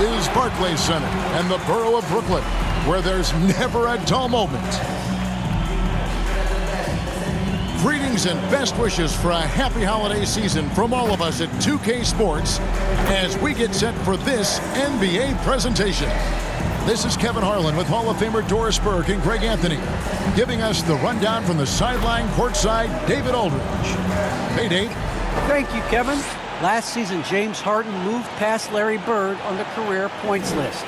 is Barclays Center and the borough of Brooklyn, where there's never a dull moment. Greetings and best wishes for a happy holiday season from all of us at 2K Sports as we get set for this NBA presentation. This is Kevin Harlan with Hall of Famer Doris Burke and Greg Anthony, giving us the rundown from the sideline courtside, David Aldridge. Hey, Dave. Thank you, Kevin. Last season, James Harden moved past Larry Bird on the career points list.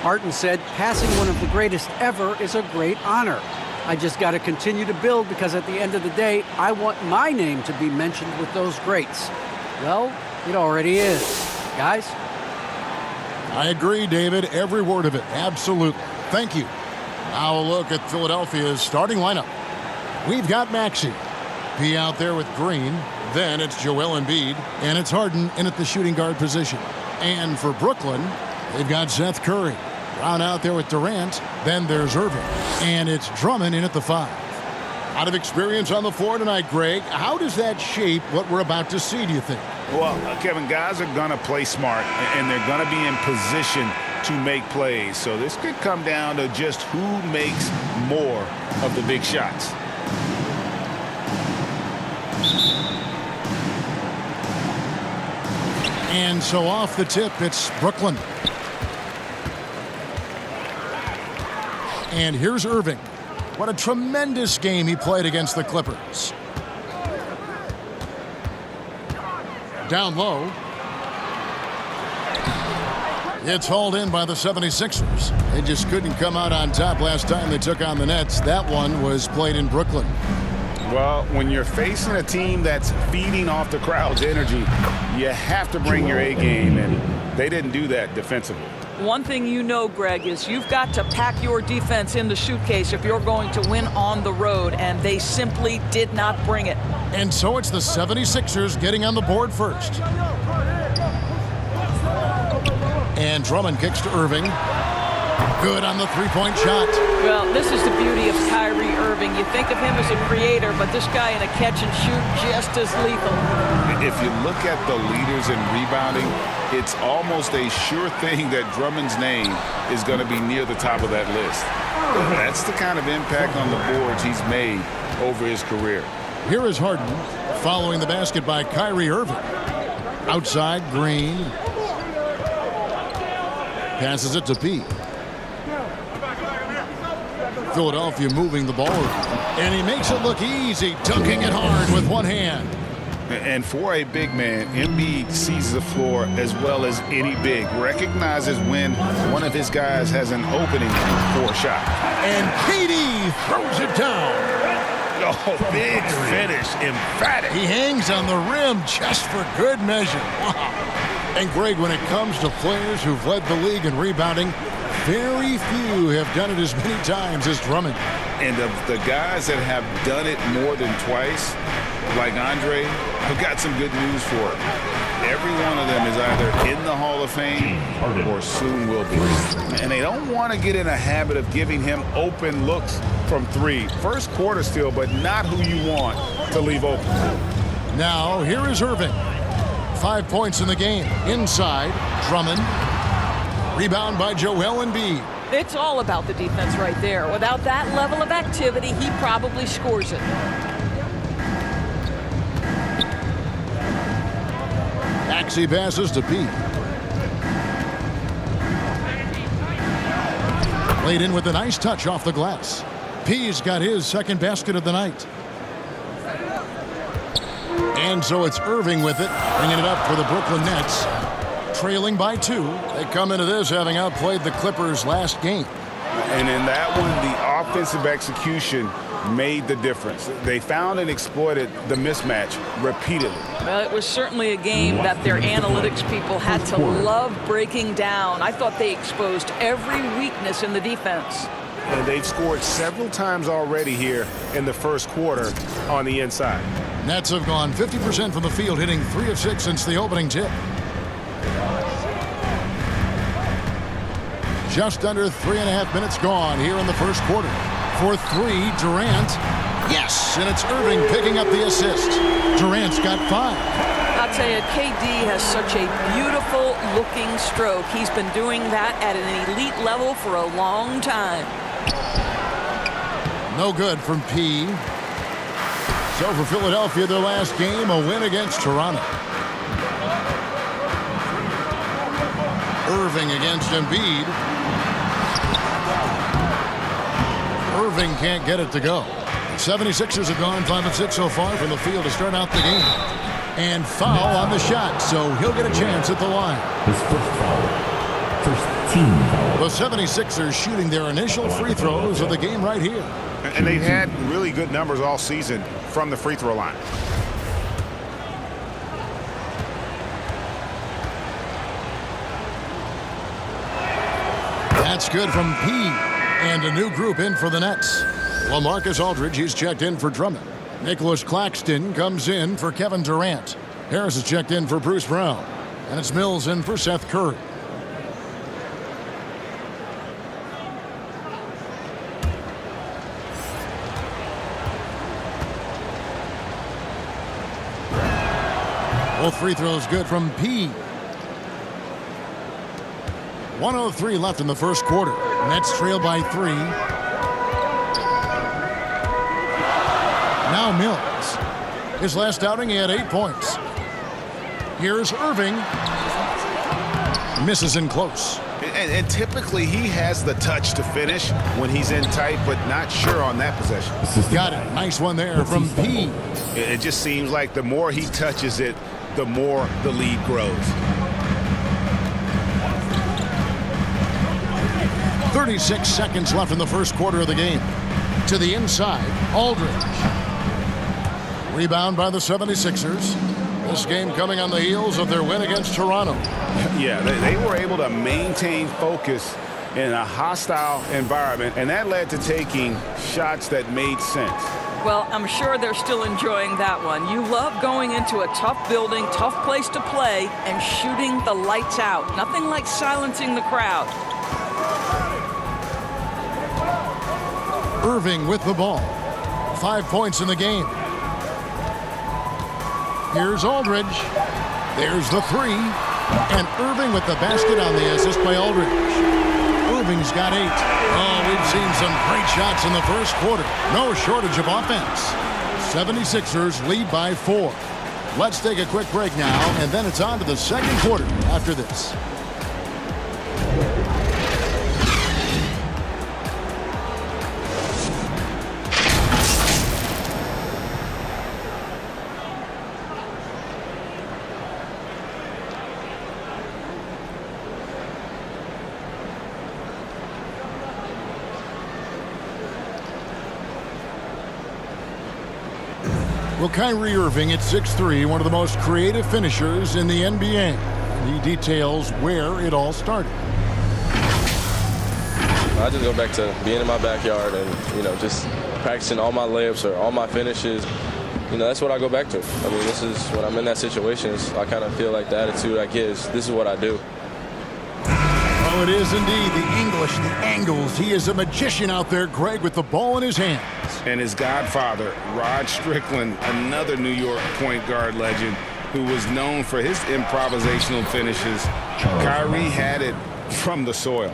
Harden said, passing one of the greatest ever is a great honor. I just got to continue to build because at the end of the day, I want my name to be mentioned with those greats. Well, it already is. Guys? I agree, David. Every word of it. Absolutely. Thank you. Now a look at Philadelphia's starting lineup. We've got Maxey. P out there with Green. Then it's Joel Embiid. And it's Harden in at the shooting guard position. And for Brooklyn, they've got Seth Curry. Brown out there with Durant. Then there's Irving. And it's Drummond in at the 5. Out of experience on the floor tonight, Greg, how does that shape what we're about to see, do you think? Well, Kevin, guys are going to play smart, and they're going to be in position to make plays. So this could come down to just who makes more of the big shots. And so off the tip, it's Brooklyn. And here's Irving. What a tremendous game he played against the Clippers. Down low. It's hauled in by the 76ers. They just couldn't come out on top last time they took on the Nets. That one was played in Brooklyn. Well, when you're facing a team that's feeding off the crowd's energy, you have to bring your A game, and they didn't do that defensively. One thing you know, Greg, is you've got to pack your defense in the suitcase if you're going to win on the road, and they simply did not bring it. And so it's the 76ers getting on the board first. And Drummond kicks to Irving. Good on the three-point shot. Well, this is the beauty of Kyrie Irving. You think of him as a creator, but this guy in a catch and shoot just as lethal. If you look at the leaders in rebounding, it's almost a sure thing that Drummond's name is going to be near the top of that list. That's the kind of impact on the boards he's made over his career. Here is Harden following the basket by Kyrie Irving. Outside, Green. Passes it to P. Philadelphia moving the ball. And he makes it look easy, dunking it hard with one hand. And for a big man, Embiid sees the floor as well as any big. Recognizes when one of his guys has an opening for a shot. And KD throws it down. Oh, big finish, emphatic. He hangs on the rim just for good measure. Wow. And Greg, when it comes to players who've led the league in rebounding, very few have done it as many times as Drummond. And of the guys that have done it more than twice, like Andre, I've got some good news for him. Every one of them is either in the Hall of Fame or soon will be. And they don't want to get in a habit of giving him open looks from three. First quarter still, but not who you want to leave open. Now, here is Irving. 5 points in the game. Inside, Drummond. Rebound by Joel Embiid. It's all about the defense right there. Without that level of activity, he probably scores it. Maxey passes to P. Laid in with a nice touch off the glass. P's got his second basket of the night. And so it's Irving with it, bringing it up for the Brooklyn Nets. Trailing by 2. They come into this having outplayed the Clippers last game. And in that one, the offensive execution made the difference. They found and exploited the mismatch repeatedly. Well, it was certainly a game that their analytics people had to love breaking down. I thought they exposed every weakness in the defense. And they've scored several times already here in the first quarter on the inside. Nets have gone 50% from the field, hitting 3 of 6 since the opening tip. Just under 3.5 minutes gone here in the first quarter. For 3, Durant. Yes, and it's Irving picking up the assist. Durant's got 5. Now, I'll tell you, KD has such a beautiful looking stroke. He's been doing that at an elite level for a long time. No good from P. So for Philadelphia, their last game, a win against Toronto. Irving against Embiid. Irving can't get it to go. 76ers have gone 5 of 6 so far from the field to start out the game. And foul on the shot, so he'll get a chance at the line. His first foul. First team foul. The 76ers shooting their initial free throws of the game right here. And they've had really good numbers all season from the free throw line. That's good from P. And a new group in for the Nets. Well, Marcus Aldridge, he's checked in for Drummond. Nicholas Claxton comes in for Kevin Durant. Harris is checked in for Bruce Brown. And it's Mills in for Seth Curry. Both free throws good from P. 1:03 left in the first quarter. Nets trail by 3. Now Mills. His last outing, he had 8 points. Here's Irving. Misses in close. And typically he has the touch to finish when he's in tight, but not sure on that possession. Got it. Nice one there from P. It just seems like the more he touches it, the more the lead grows. 36 seconds left in the first quarter of the game. To the inside, Aldridge. Rebound by the 76ers. This game coming on the heels of their win against Toronto. Yeah, they were able to maintain focus in a hostile environment, and that led to taking shots that made sense. Well, I'm sure they're still enjoying that one. You love going into a tough building, tough place to play, and shooting the lights out. Nothing like silencing the crowd. Irving with the ball. 5 points in the game. Here's Aldridge. There's the 3. And Irving with the basket on the assist by Aldridge. Irving's got 8. Oh, we've seen some great shots in the first quarter. No shortage of offense. 76ers lead by 4. Let's take a quick break now, and then it's on to the second quarter after this. Well, Kyrie Irving at 6'3", one of the most creative finishers in the NBA. And he details where it all started. I just go back to being in my backyard and, just practicing all my layups or all my finishes. That's what I go back to. I mean, this is when I'm in that situation. I kind of feel like the attitude I get is this is what I do. Oh, it is indeed. The English, the angles. He is a magician out there, Greg, with the ball in his hands. And his godfather, Rod Strickland, another New York point guard legend who was known for his improvisational finishes. Kyrie had it from the soil.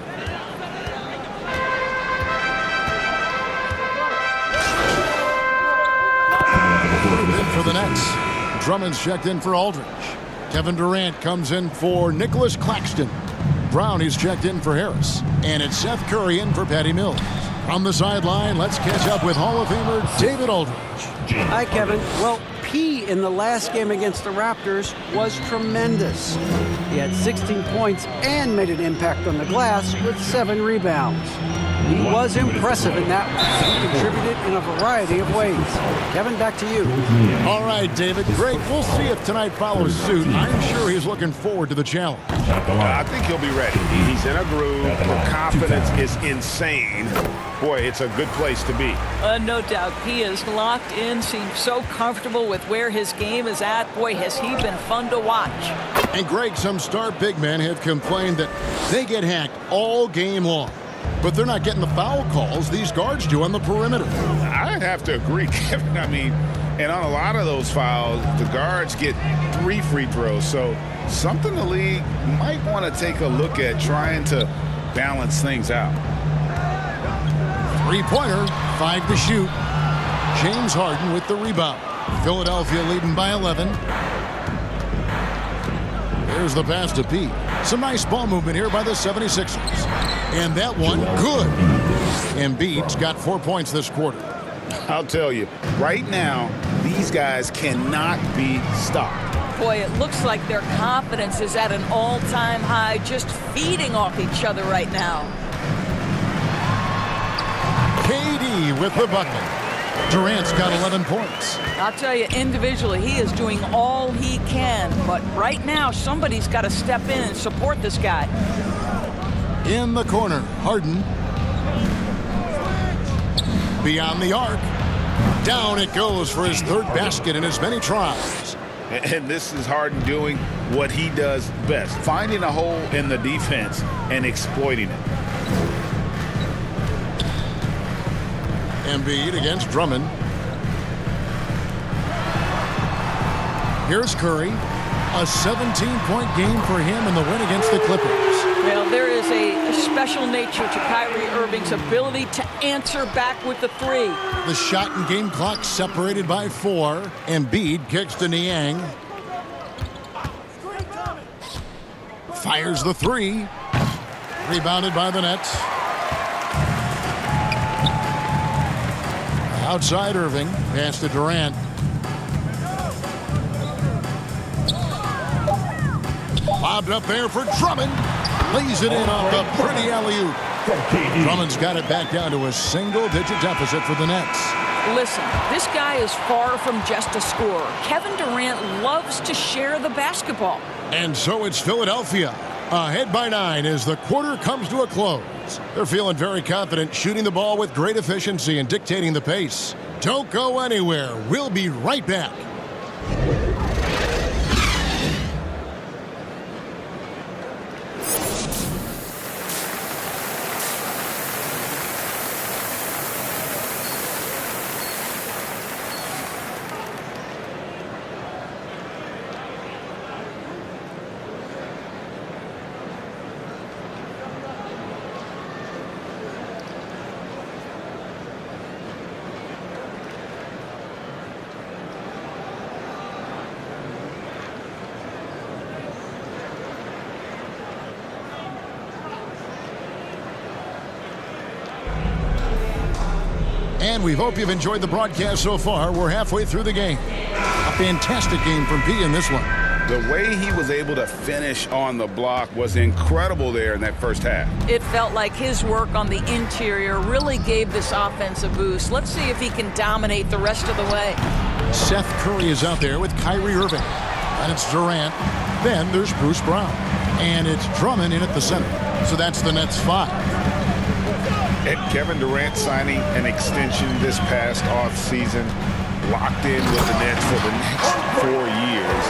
In for the Nets. Drummond's checked in for Aldridge. Kevin Durant comes in for Nicholas Claxton. Brown is checked in for Harris. And it's Seth Curry in for Patty Mills. From the sideline, let's catch up with Hall of Famer David Aldridge. Hi, Kevin. Well, P in the last game against the Raptors was tremendous. He had 16 points and made an impact on the glass with 7 rebounds. He was impressive in that one. He contributed in a variety of ways. Kevin, back to you. All right, David. Great. We'll see if tonight follows suit. I'm sure he's looking forward to the challenge. I think he'll be ready. He's in a groove. The confidence is insane. Boy, it's a good place to be. No doubt. He is locked in, seems so comfortable with where his game is at. Boy, has he been fun to watch. And Greg, some star big men have complained that they get hacked all game long. But they're not getting the foul calls these guards do on the perimeter. I have to agree, Kevin. I mean, And on a lot of those fouls, the guards get 3 free throws. So something the league might want to take a look at, trying to balance things out. Three-pointer, 5 to shoot. James Harden with the rebound. Philadelphia leading by 11. There's the pass to Pete. Some nice ball movement here by the 76ers. And that one, good. Embiid's got 4 points this quarter. I'll tell you, right now, these guys cannot be stopped. Boy, it looks like their confidence is at an all-time high, just feeding off each other right now. KD with the bucket. Durant's got 11 points. I'll tell you, individually, he is doing all he can. But right now, somebody's got to step in and support this guy. In the corner, Harden. Beyond the arc. Down it goes for his 3rd basket in as many tries. And this is Harden doing what he does best, finding a hole in the defense and exploiting it. Embiid against Drummond. Here's Curry. A 17-point game for him in the win against the Clippers. Well, there is a special nature to Kyrie Irving's ability to answer back with the 3. The shot and game clock separated by 4. Embiid kicks to Niang. Fires the 3. Rebounded by the Nets. Outside Irving. Pass to Durant. Bobbed up there for Drummond. Lays it in off the pretty alley-oop. Drummond's got it back down to a single-digit deficit for the Nets. Listen, this guy is far from just a scorer. Kevin Durant loves to share the basketball. And so it's Philadelphia, ahead by 9 as the quarter comes to a close. They're feeling very confident, shooting the ball with great efficiency and dictating the pace. Don't go anywhere. We'll be right back. And we hope you've enjoyed the broadcast so far. We're halfway through the game. A fantastic game from P in this one. The way he was able to finish on the block was incredible there in that first half. It felt like his work on the interior really gave this offense a boost. Let's see if he can dominate the rest of the way. Seth Curry is out there with Kyrie Irving. And it's Durant. Then there's Bruce Brown. And it's Drummond in at the center. So that's the Nets 5. And Kevin Durant signing an extension this past offseason, locked in with the Nets for the next 4 years.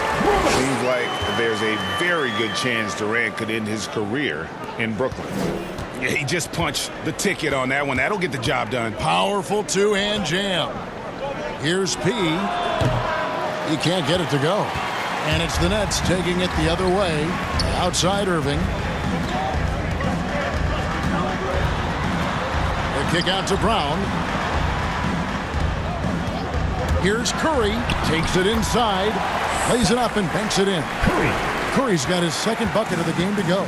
Seems like there's a very good chance Durant could end his career in Brooklyn. Yeah, he just punched the ticket on that one. That'll get the job done. Powerful two-hand jam. Here's P. He can't get it to go. And it's the Nets taking it the other way. Outside Irving. Kick out to Brown. Here's Curry. Takes it inside. Lays it up and banks it in. Curry's got his 2nd bucket of the game to go.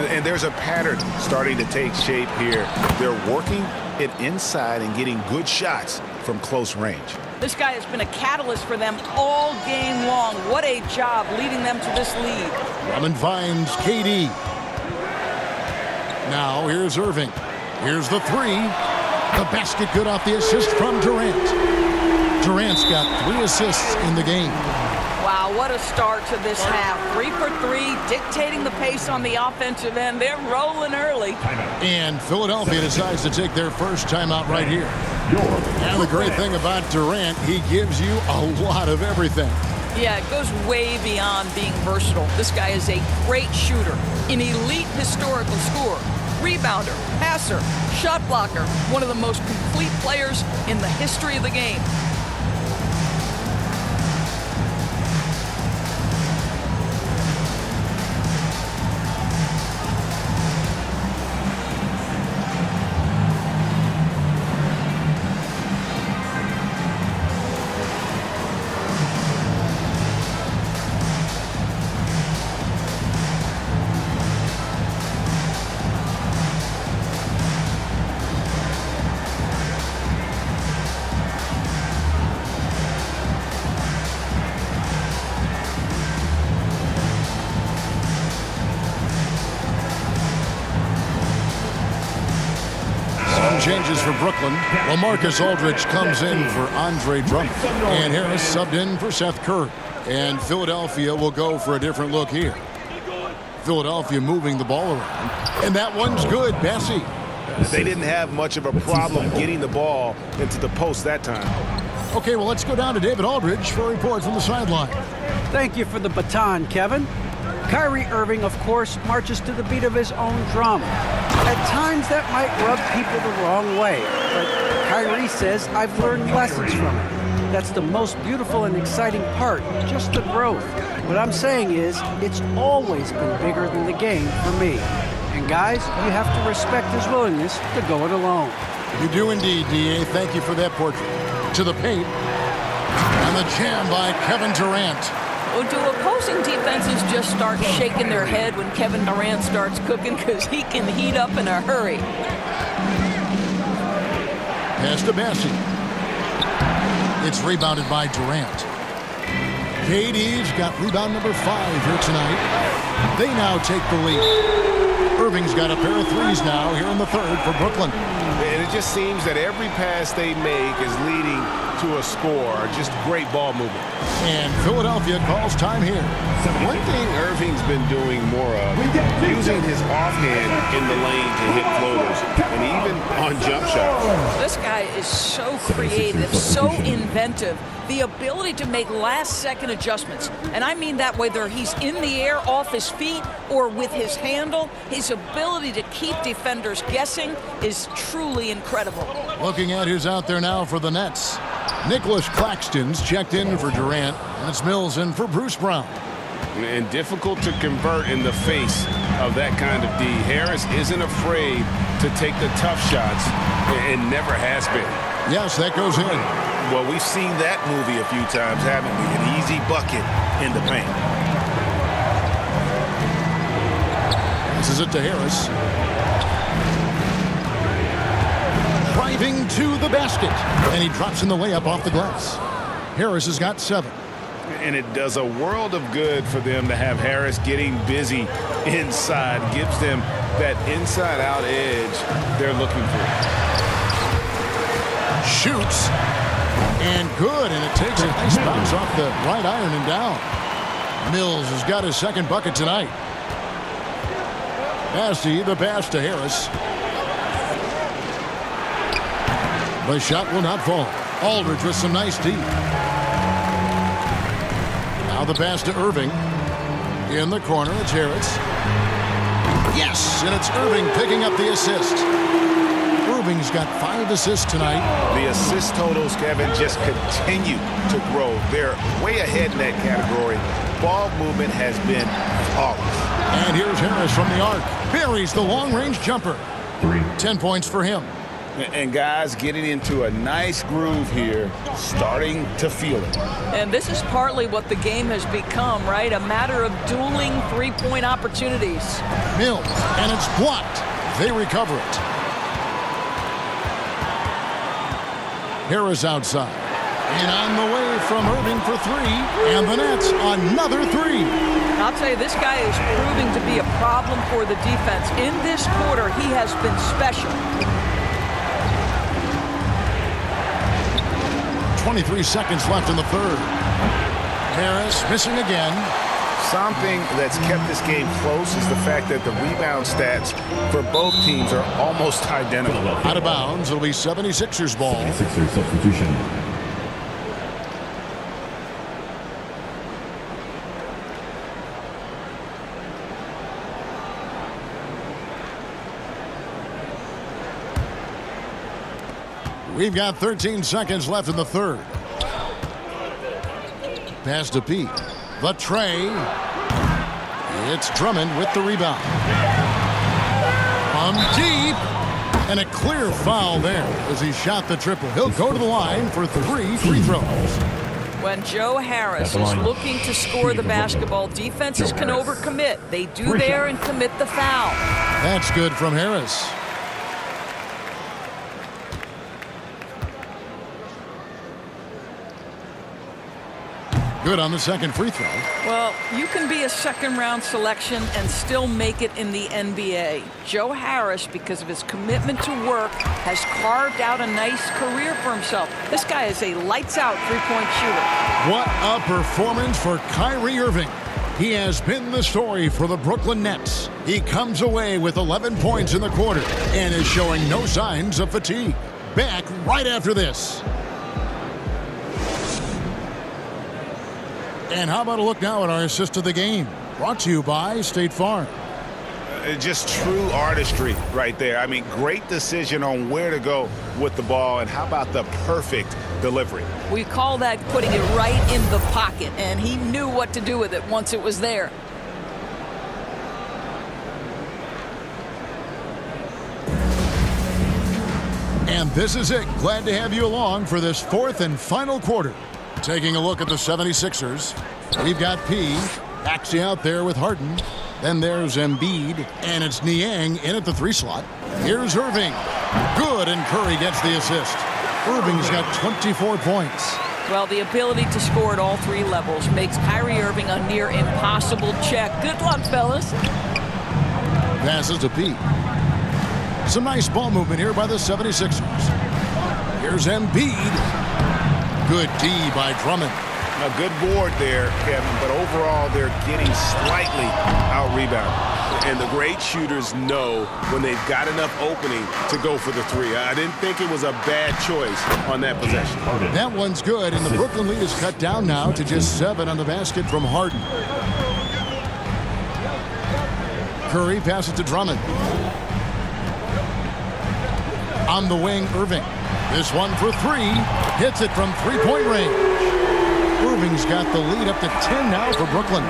And there's a pattern starting to take shape here. They're working it inside and getting good shots from close range. This guy has been a catalyst for them all game long. What a job leading them to this lead. Drummond finds KD. Now here's Irving. Here's the 3. The basket good off the assist from Durant. Durant's got 3 assists in the game. Wow, what a start to this half. 3 for 3, dictating the pace on the offensive end. They're rolling early. And Philadelphia decides to take their first timeout right here. And the great thing about Durant, he gives you a lot of everything. Yeah, it goes way beyond being versatile. This guy is a great shooter, an elite historical scorer, rebounder, passer, shot blocker, one of the most complete players in the history of the game. changes for Brooklyn. LaMarcus Aldridge comes in for Andre Drummond. And Harris subbed in for Seth Curry. And Philadelphia will go for a different look here. Philadelphia moving the ball around. And that one's good. Bessie. They didn't have much of a problem getting the ball into the post that time. Okay, well, let's go down to David Aldridge for a report from the sideline. Thank you for the baton, Kevin. Kyrie Irving, of course, marches to the beat of his own drum. At times, that might rub people the wrong way, but Kyrie says, I've learned lessons from it. That's the most beautiful and exciting part, just the growth. What I'm saying is, it's always been bigger than the game for me. And guys, you have to respect his willingness to go it alone. You do indeed, D.A. Thank you for that portrait. To the paint. And the jam by Kevin Durant. Well, do opposing defenses just start shaking their head when Kevin Durant starts cooking? Because he can heat up in a hurry. Pass to Bessie. It's rebounded by Durant. KD's got rebound number 5 here tonight. They now take the lead. Irving's got a pair of threes now here in the third for Brooklyn. And it just seems that every pass they make is leading to a score. Just great ball movement. And Philadelphia calls time here. One thing Irving's been doing more of, using his offhand in the lane to hit floaters, and even on jump shots. This guy is so creative, so inventive. The ability to make last-second adjustments. And I mean that whether he's in the air off his feet or with his handle, his ability to keep defenders guessing is truly incredible. Looking at who's out there now for the Nets. Nicholas Claxton's checked in for Durant, and it's Mills in for Bruce Brown. And difficult to convert in the face of that kind of D. Harris isn't afraid to take the tough shots and never has been. Yes, that goes in. Well, we've seen that movie a few times, haven't we? An easy bucket in the paint. This is it to Harris. Driving to the basket. And he drops in the layup off the glass. Harris has got 7. And it does a world of good for them to have Harris getting busy inside. Gives them that inside-out edge they're looking for. Shoots. And good. And it takes a nice bounce off the right iron and down. Mills has got his second bucket tonight. Nasty, the pass to Harris. The shot will not fall. Aldridge with some nice D. Now the pass to Irving. In the corner, it's Harris. Yes, and it's Irving picking up the assist. Irving's got 5 assists tonight. The assist totals, Kevin, just continue to grow. They're way ahead in that category. Ball movement has been flawless. And here's Harris from the arc. Buries the long-range jumper. 10 points for him. And guys getting into a nice groove here, starting to feel it. And this is partly what the game has become, right? A matter of dueling three-point opportunities. Mills, and it's blocked. They recover it. Harris outside. And on the way from Irving for 3. And the Nets, another 3. I'll tell you, this guy is proving to be a problem for the defense. In this quarter, he has been special. 23 seconds left in the third. Harris missing again. Something that's kept this game close is the fact that the rebound stats for both teams are almost identical. Out of bounds, it'll be 76ers ball. 76ers substitution. We've got 13 seconds left in the third. Pass to Pete. The tray. It's Drummond with the rebound. From deep. And a clear foul there as he shot the triple. He'll go to the line for 3 free throws. When Joe Harris is looking to score the basketball, defenses can overcommit. They do there and commit the foul. That's good from Harris. Good on the second free throw. Well, you can be a second-round selection and still make it in the NBA. Joe Harris, because of his commitment to work, has carved out a nice career for himself. This guy is a lights-out three-point shooter. What a performance for Kyrie Irving. He has been the story for the Brooklyn Nets. He comes away with 11 points in the quarter and is showing no signs of fatigue. Back right after this. And how about a look now at our assist of the game? Brought to you by State Farm. Just true artistry right there. I mean, great decision on where to go with the ball, and how about the perfect delivery? We call that putting it right in the pocket, and he knew what to do with it once it was there. And this is it. Glad to have you along for this fourth and final quarter. Taking a look at the 76ers, we've got P. Maxey out there with Harden. Then there's Embiid, and it's Niang in at the 3 slot. Here's Irving. Good, and Curry gets the assist. Irving's got 24 points. Well, the ability to score at all 3 levels makes Kyrie Irving a near impossible check. Good luck, fellas. Passes to P. Some nice ball movement here by the 76ers. Here's Embiid. Good D by Drummond. A good board there, Kevin, but overall they're getting slightly out-rebounded. And the great shooters know when they've got enough opening to go for the 3. I didn't think it was a bad choice on that possession. That one's good, and the Brooklyn lead is cut down now to just 7 on the basket from Harden. Curry passes to Drummond. On the wing, Irving. This one for 3. Hits it from 3-point range. Irving's got the lead up to 10 now for Brooklyn.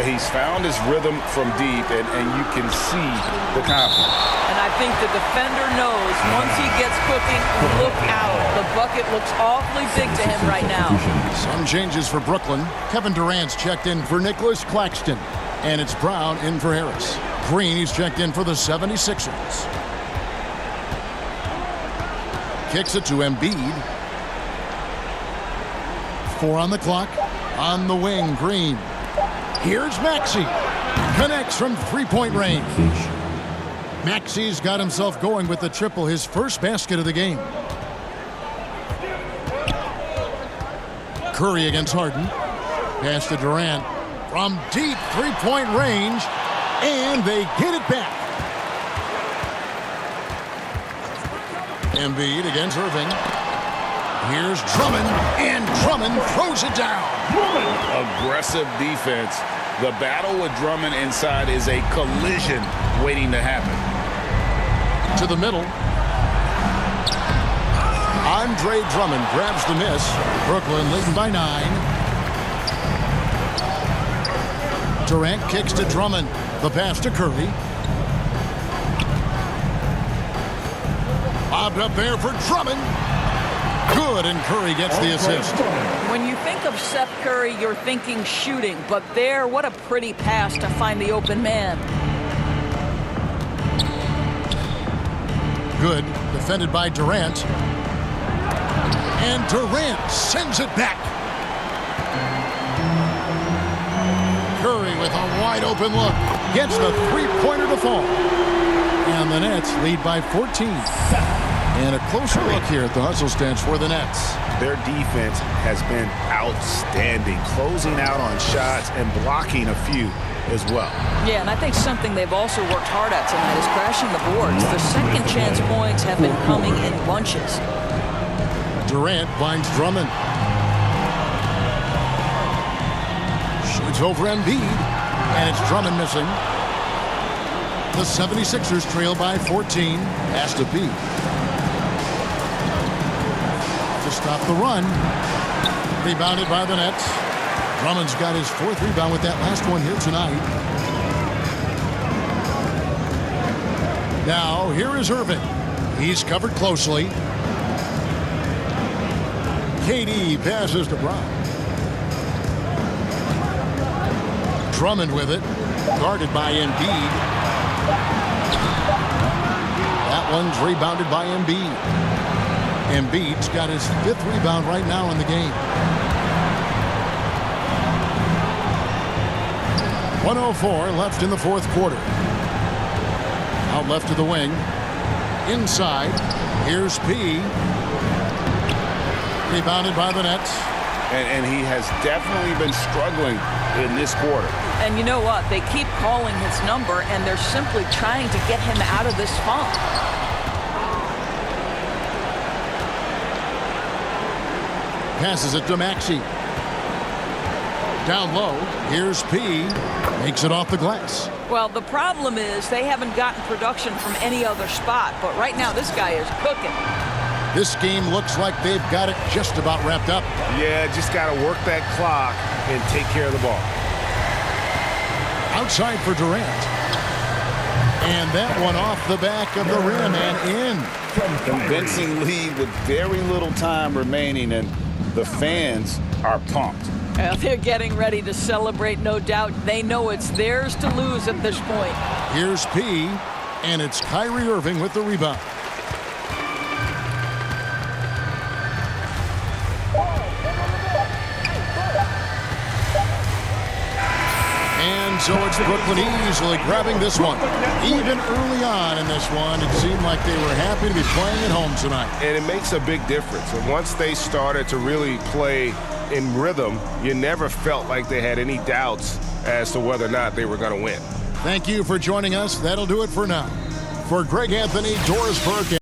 He's found his rhythm from deep, and you can see the confidence. And I think the defender knows once he gets cooking, look out. The bucket looks awfully big to him right now. Some changes for Brooklyn. Kevin Durant's checked in for Nicholas Claxton. And it's Brown in for Harris. Green, he's checked in for the 76ers. Kicks it to Embiid. 4 on the clock. On the wing, Green. Here's Maxey. Connects from 3-point range. Maxey's got himself going with the triple, his first basket of the game. Curry against Harden. Pass to Durant. From deep 3-point range. And they get it back. Embiid against Irving. Here's Drummond, and Drummond throws it down. Aggressive defense. The battle with Drummond inside is a collision waiting to happen. To the middle. Andre Drummond grabs the miss. Brooklyn leading by 9. Durant kicks to Drummond. The pass to Curry. Bobbed up there for Drummond. Good, and Curry gets the assist. When you think of Seth Curry, you're thinking shooting, but there, what a pretty pass to find the open man. Good, defended by Durant. And Durant sends it back. Curry with a wide open look. Gets the 3-pointer to fall. And the Nets lead by 14. And a closer look here at the hustle stats for the Nets. Their defense has been outstanding, closing out on shots and blocking a few as well. Yeah, and I think something they've also worked hard at tonight is crashing the boards. The second chance points have been coming in bunches. Durant finds Drummond. Shoots over Embiid, and it's Drummond missing. The 76ers trail by 14. Pass to P. To stop the run. Rebounded by the Nets. Drummond's got his 4th rebound with that last one here tonight. Now, here is Irving. He's covered closely. KD passes to Brown. Drummond with it. Guarded by Embiid. That one's rebounded by Embiid. Embiid's got his 5th rebound right now in the game. 1:04 left in the fourth quarter. Out left to the wing. Inside. Here's P. Rebounded by the Nets. And he has definitely been struggling in this quarter. And you know what? They keep calling his number, and they're simply trying to get him out of this funk. Passes it to Maxey. Down low. Here's P. Makes it off the glass. Well, the problem is they haven't gotten production from any other spot. But right now, this guy is cooking. This game looks like they've got it just about wrapped up. Yeah, just got to work that clock and take care of the ball. Outside for Durant. And that one off the back of the rim and in. Convincing lead with very little time remaining, and the fans are pumped. Well, they're getting ready to celebrate, no doubt. They know it's theirs to lose at this point. Here's P. And it's Kyrie Irving with the rebound. And so it's Brooklyn easily grabbing this one. Even early on in this one, it seemed like they were happy to be playing at home tonight. And it makes a big difference. And once they started to really play in rhythm, you never felt like they had any doubts as to whether or not they were going to win. Thank you for joining us. That'll do it for now. For Greg Anthony, Doris Burke,